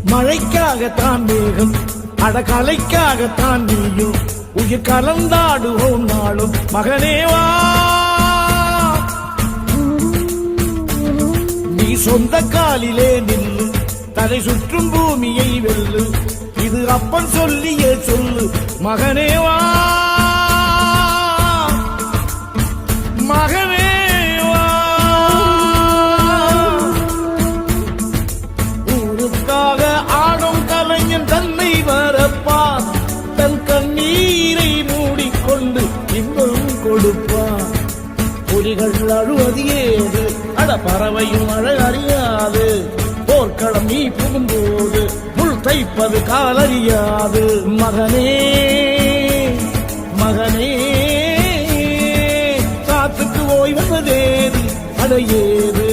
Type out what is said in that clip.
மழைக்காகத்தான் மேகம் அடகலைக்காகத்தான் நீயும் உயிர் கலந்தாடுவோம் நாளும் மகனேவா. நீ சொந்த காலிலே நில்லு தலை சுற்றும் பூமியை வெல்லு இது அப்பன் சொல்லியே சொல்லு மகனேவா மகனேவா. ஊருக்காக ஆடும் கலைஞன் தன்னை வரப்பான் தன் கண்ணீரை மூடிக்கொண்டு இன்பம் கொடுப்பான். புலிகள் அழுவது ஏது அட பறவையும் அழ அறியாது போர்க்களம் நீ புகும்போது முள் தைப்பது காலறியாது மகனே மகனே. காத்துக்கு ஓய்வதேது அடையேது